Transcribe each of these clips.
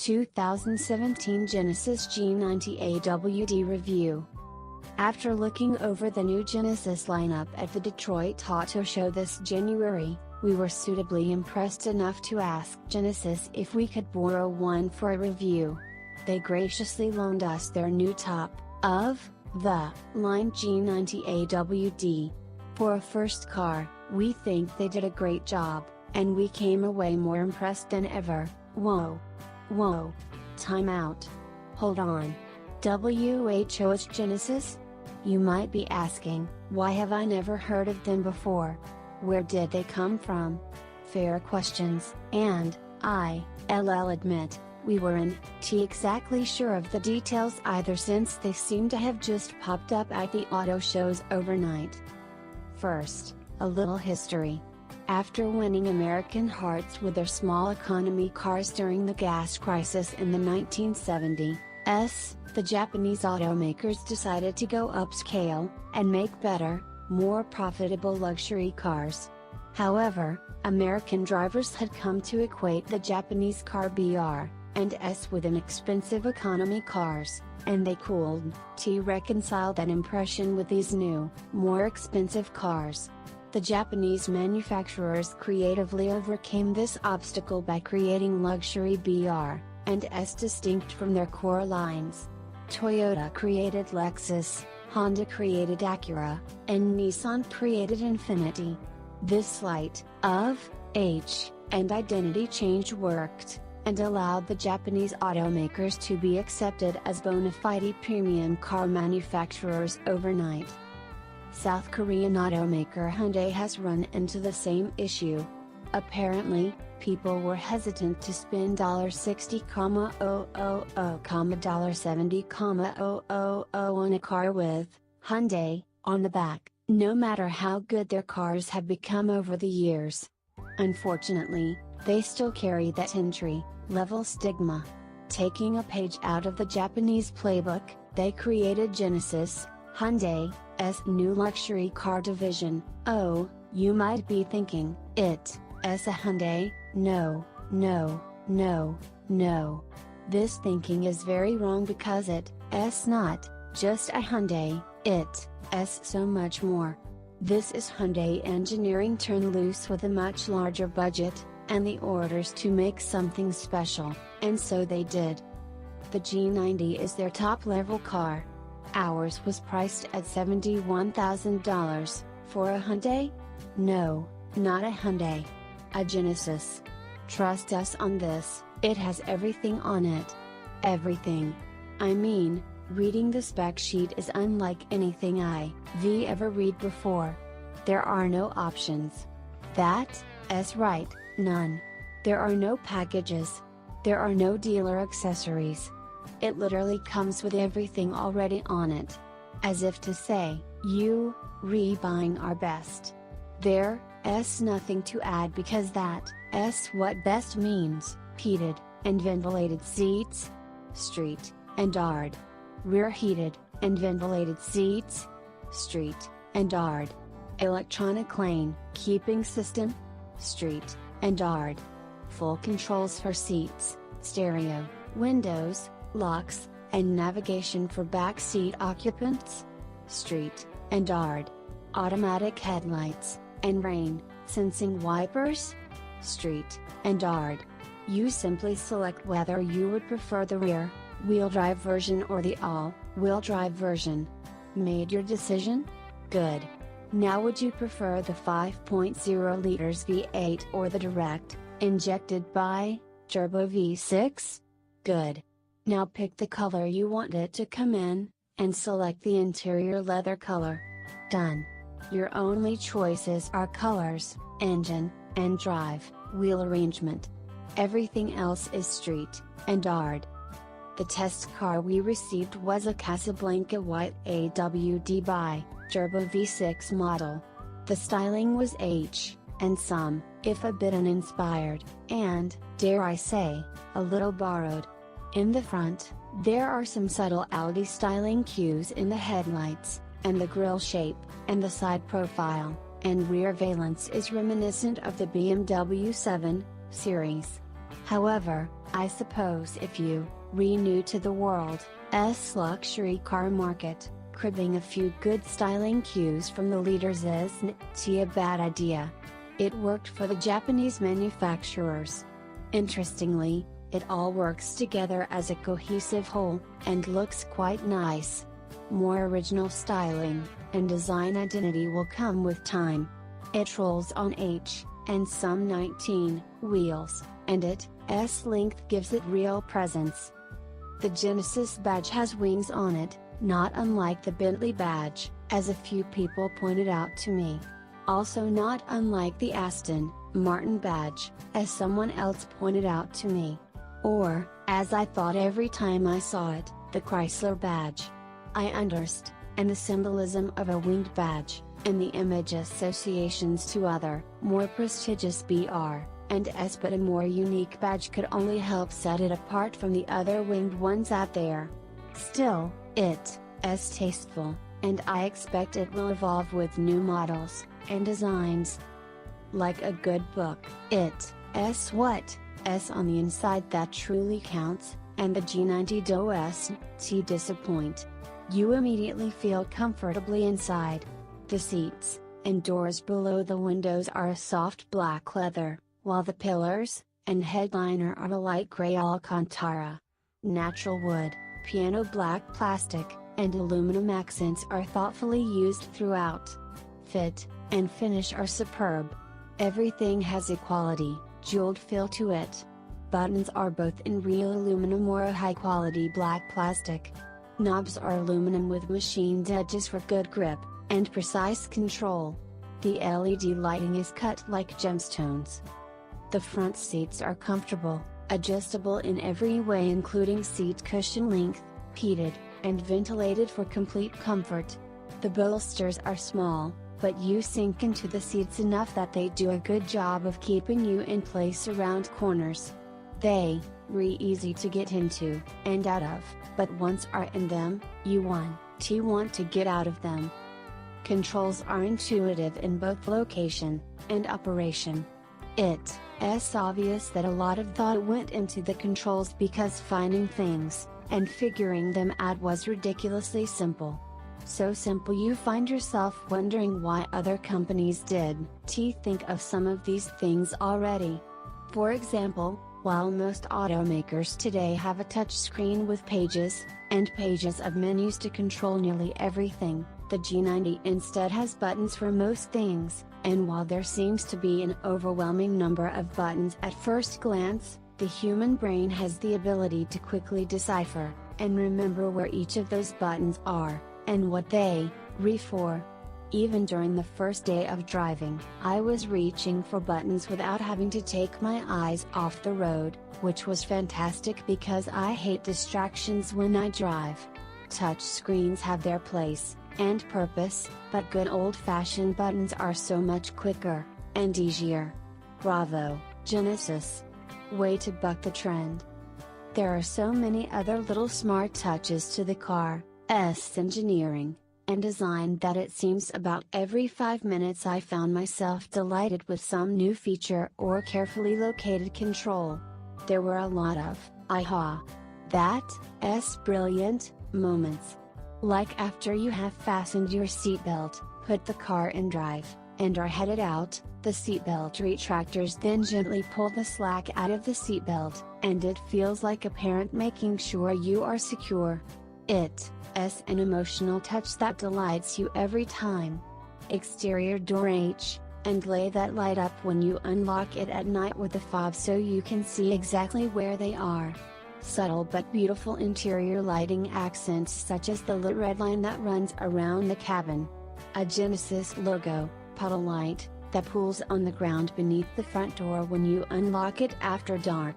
2017 Genesis G90 AWD Review. After looking over the new Genesis lineup at the Detroit Auto Show this January, we were suitably impressed enough to ask Genesis if we could borrow one for a review. They graciously loaned us their new top of the line G90 AWD. For a first car, we think they did a great job, and we came away more impressed than ever. Whoa. Time out. Hold on. WHO's Genesis? You might be asking, why have I never heard of them before? Where did they come from? Fair questions, and I'll admit, we weren't exactly sure of the details either, since they seem to have just popped up at the auto shows overnight. First, a little history. After winning American hearts with their small economy cars during the gas crisis in the 1970s, the Japanese automakers decided to go upscale, and make better, more profitable luxury cars. However, American drivers had come to equate the Japanese car BR and S with inexpensive economy cars, and they couldn't reconcile that impression with these new, more expensive cars. The Japanese manufacturers creatively overcame this obstacle by creating luxury BR and S distinct from their core lines. Toyota created Lexus, Honda created Acura, and Nissan created Infiniti. This slight of H and identity change worked, and allowed the Japanese automakers to be accepted as bona fide premium car manufacturers overnight. South Korean automaker Hyundai has run into the same issue. Apparently, people were hesitant to spend $60,000, $70,000 on a car with Hyundai on the back, no matter how good their cars have become over the years. Unfortunately, they still carry that entry-level stigma. Taking a page out of the Japanese playbook, they created Genesis, Hyundai's new luxury car division. Oh, you might be thinking, it's a Hyundai? No. This thinking is very wrong, because it's not just a Hyundai, it's so much more. This is Hyundai engineering turned loose with a much larger budget, and the orders to make something special, and so they did. The G90 is their top-level car. Ours was priced at $71,000, for a Hyundai? No, not a Hyundai. A Genesis. Trust us on this, it has everything on it. Everything. I mean, reading the spec sheet is unlike anything I've ever read before. There are no options. That's right, none. There are no packages. There are no dealer accessories. It literally comes with everything already on it. As if to say, you buying our best. There's nothing to add, because that's what best means: heated and ventilated seats, street and yard. Rear heated and ventilated seats, street and yard. Electronic lane keeping system, street and yard. Full controls for seats, stereo, windows, locks, and navigation for back seat occupants, street and yard. Automatic headlights, and rain sensing wipers, street and yard. You simply select whether you would prefer the rear-wheel drive version or the all-wheel drive version. Made your decision? Good. Now, would you prefer the 5.0 liters V8 or the direct, injected turbo V6? Good. Now pick the color you want it to come in, and select the interior leather color. Done. Your only choices are colors, engine, and drive wheel arrangement. Everything else is street and yard. The test car we received was a Casablanca White AWD turbo V6 model. The styling was and some, if a bit uninspired, and, dare I say, a little borrowed. In the front, there are some subtle Audi styling cues in the headlights, and the grille shape, and the side profile, and rear valance is reminiscent of the BMW 7 Series. However, I suppose if you, new to the world's luxury car market, cribbing a few good styling cues from the leaders isn't a bad idea. It worked for the Japanese manufacturers. Interestingly, it all works together as a cohesive whole, and looks quite nice. More original styling and design identity will come with time. It rolls on and some 19 wheels, and its length gives it real presence. The Genesis badge has wings on it, not unlike the Bentley badge, as a few people pointed out to me. Also not unlike the Aston Martin badge, as someone else pointed out to me. Or, as I thought every time I saw it, the Chrysler badge. I understand, and the symbolism of a winged badge, and the image associations to other, more prestigious BR and S, but a more unique badge could only help set it apart from the other winged ones out there. Still, it's tasteful, and I expect it will evolve with new models and designs. Like a good book, it's what's on the inside that truly counts, and the G90 AWD disappoint. You immediately feel comfortably inside. The seats and doors below the windows are a soft black leather, while the pillars and headliner are a light gray Alcantara. Natural wood, piano black plastic, and aluminum accents are thoughtfully used throughout. Fit and finish are superb. Everything has a quality, jeweled feel to it. Buttons are both in real aluminum or a high-quality black plastic. Knobs are aluminum with machined edges for good grip and precise control. The LED lighting is cut like gemstones. The front seats are comfortable, adjustable in every way including seat cushion length, heated, and ventilated for complete comfort. The bolsters are small, but you sink into the seats enough that they do a good job of keeping you in place around corners. They easy to get into and out of, but once are in them, you want to get out of them. Controls are intuitive in both location and operation. It's obvious that a lot of thought went into the controls because finding things and figuring them out was ridiculously simple. So simple you find yourself wondering why other companies didn't think of some of these things already. For example, while most automakers today have a touchscreen with pages and pages of menus to control nearly everything, the G90 instead has buttons for most things, and while there seems to be an overwhelming number of buttons at first glance, the human brain has the ability to quickly decipher and remember where each of those buttons are, and what they for. Even during the first day of driving, I was reaching for buttons without having to take my eyes off the road, which was fantastic because I hate distractions when I drive. Touch screens have their place and purpose, but good old-fashioned buttons are so much quicker and easier. Bravo, Genesis! Way to buck the trend. There are so many other little smart touches to the car's engineering and design that it seems about every 5 minutes I found myself delighted with some new feature or carefully located control. There were a lot of, aha! That's brilliant moments. Like after you have fastened your seatbelt, put the car in drive, and are headed out, the seatbelt retractors then gently pull the slack out of the seatbelt, and it feels like a parent making sure you are secure. It's an emotional touch that delights you every time. Exterior door and lay that light up when you unlock it at night with the fob so you can see exactly where they are. Subtle but beautiful interior lighting accents such as the lit red line that runs around the cabin. A Genesis logo, puddle light, that pools on the ground beneath the front door when you unlock it after dark.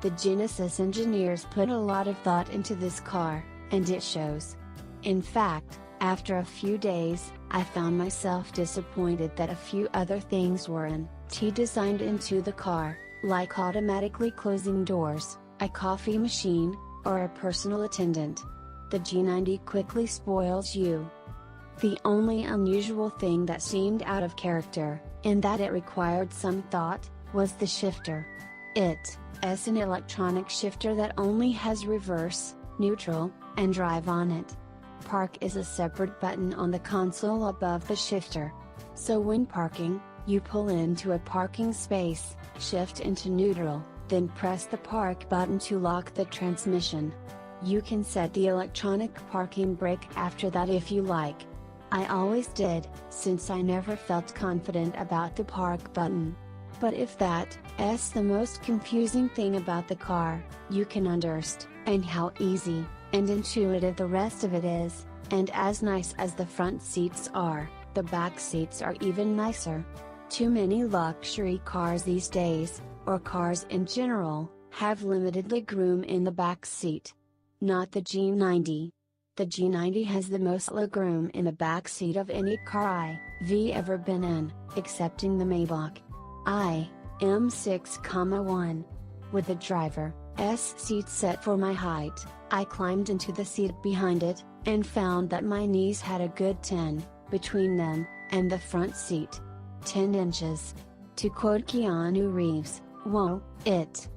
The Genesis engineers put a lot of thought into this car, and it shows. In fact, after a few days, I found myself disappointed that a few other things weren't designed into the car, like automatically closing doors, a coffee machine, or a personal attendant. The G90 quickly spoils you. The only unusual thing that seemed out of character, in that it required some thought, was the shifter. It's S an electronic shifter that only has reverse, neutral, and drive on it. Park is a separate button on the console above the shifter. So when parking, you pull into a parking space, shift into neutral, then press the park button to lock the transmission. You can set the electronic parking brake after that if you like. I always did, since I never felt confident about the park button. But if that's the most confusing thing about the car, you can understand how easy and intuitive the rest of it is, and as nice as the front seats are, the back seats are even nicer. Too many luxury cars these days, or cars in general, have limited legroom in the back seat. Not the G90. The G90 has the most legroom in the back seat of any car I've ever been in, excepting the Maybach M6,1. With the driver's seat set for my height, I climbed into the seat behind it, and found that my knees had a good 10 between them and the front seat. 10 inches. To quote Keanu Reeves, "Whoa, it's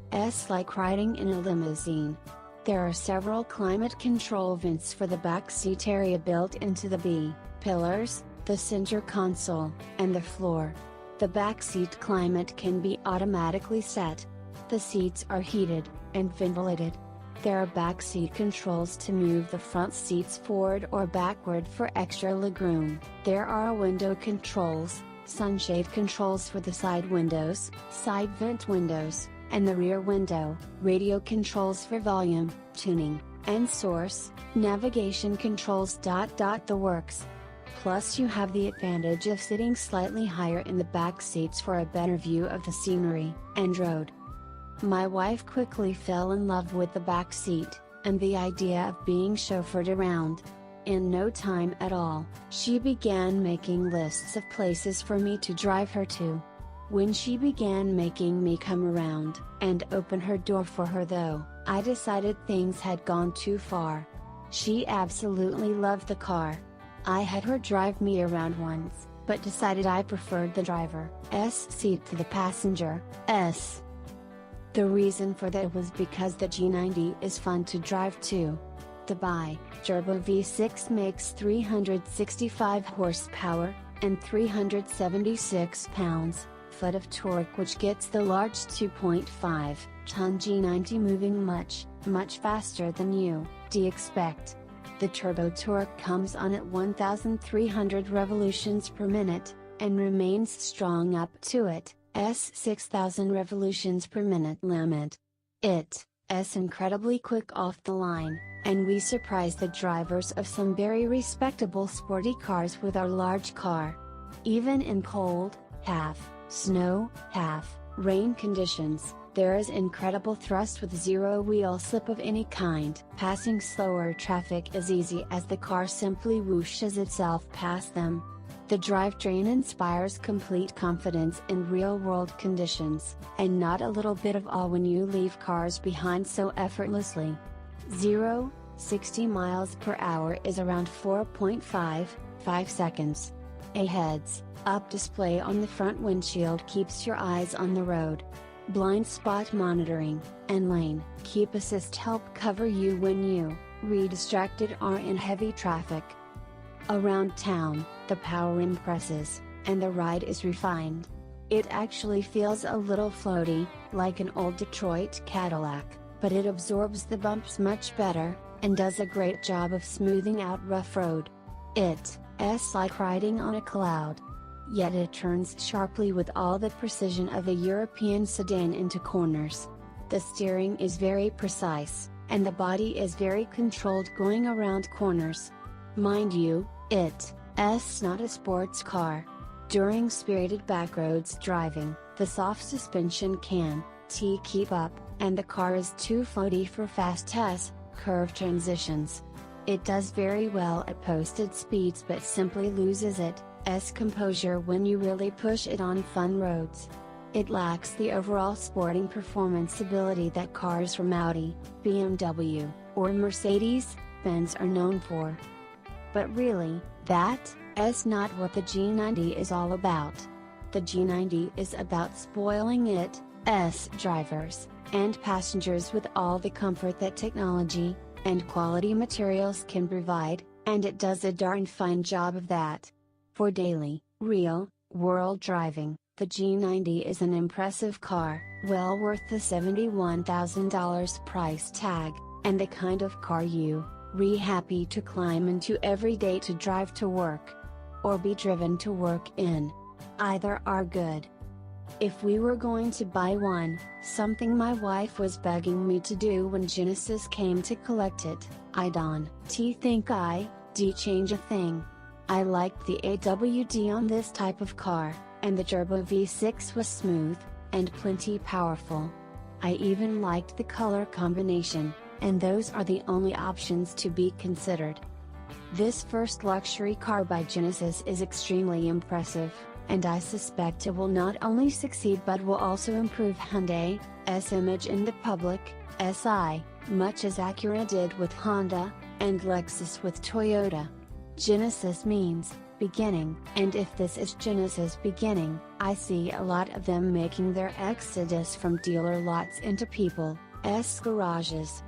like riding in a limousine." There are several climate control vents for the back seat area built into the B-pillars, the center console, and the floor. The back seat climate can be automatically set. The seats are heated and ventilated. There are back seat controls to move the front seats forward or backward for extra legroom. There are window controls, sunshade controls for the side windows, side vent windows, and the rear window, radio controls for volume, tuning, and source, navigation controls. The works. Plus you have the advantage of sitting slightly higher in the back seats for a better view of the scenery and road. My wife quickly fell in love with the back seat, and the idea of being chauffeured around. In no time at all, she began making lists of places for me to drive her to. When she began making me come around and open her door for her though, I decided things had gone too far. She absolutely loved the car. I had her drive me around once, but decided I preferred the driver's seat to the passenger's. The reason for that was because the G90 is fun to drive too. The bi-turbo V6 makes 365 horsepower, and 376 pounds-foot of torque, which gets the large 2.5-ton G90 moving much faster than you'd expect. The turbo torque comes on at 1,300 revolutions per minute, and remains strong up to its 6,000 revolutions per minute limit. It's incredibly quick off the line, and we surprised the drivers of some very respectable sporty cars with our large car. Even in cold, half-snow, half-rain conditions, there is incredible thrust with zero wheel slip of any kind. Passing slower traffic is easy as the car simply whooshes itself past them. The drivetrain inspires complete confidence in real-world conditions, and not a little bit of awe when you leave cars behind so effortlessly. 0-60 miles per hour is around 4.55 seconds. A heads-up display on the front windshield keeps your eyes on the road. Blind spot monitoring and lane keep assist help cover you when you, distracted, are in heavy traffic. Around town, the power impresses, and the ride is refined. It actually feels a little floaty, like an old Detroit Cadillac, but it absorbs the bumps much better, and does a great job of smoothing out rough road. It's like riding on a cloud. Yet it turns sharply with all the precision of a European sedan into corners. The steering is very precise, and the body is very controlled going around corners. Mind you, it's not a sports car. During spirited backroads driving, the soft suspension can't keep up, and the car is too floaty for fast curve transitions. It does very well at posted speeds but simply loses its composure when you really push it on fun roads. It lacks the overall sporting performance ability that cars from Audi, BMW, or Mercedes-Benz are known for. But really, that's not what the G90 is all about. The G90 is about spoiling it, S drivers, and passengers with all the comfort that technology and quality materials can provide, and it does a darn fine job of that. For daily, real, world driving, the G90 is an impressive car, well worth the $71,000 price tag, and the kind of car you're happy to climb into every day to drive to work, or be driven to work in. Either are good. If we were going to buy one, something my wife was begging me to do when Genesis came to collect it, I don't think I'd change a thing. I liked the AWD on this type of car, and the turbo V6 was smooth, and plenty powerful. I even liked the color combination, and those are the only options to be considered. This first luxury car by Genesis is extremely impressive, and I suspect it will not only succeed but will also improve Hyundai's image in the public eye, much as Acura did with Honda, and Lexus with Toyota. Genesis means beginning, and if this is Genesis beginning, I see a lot of them making their exodus from dealer lots into people's garages.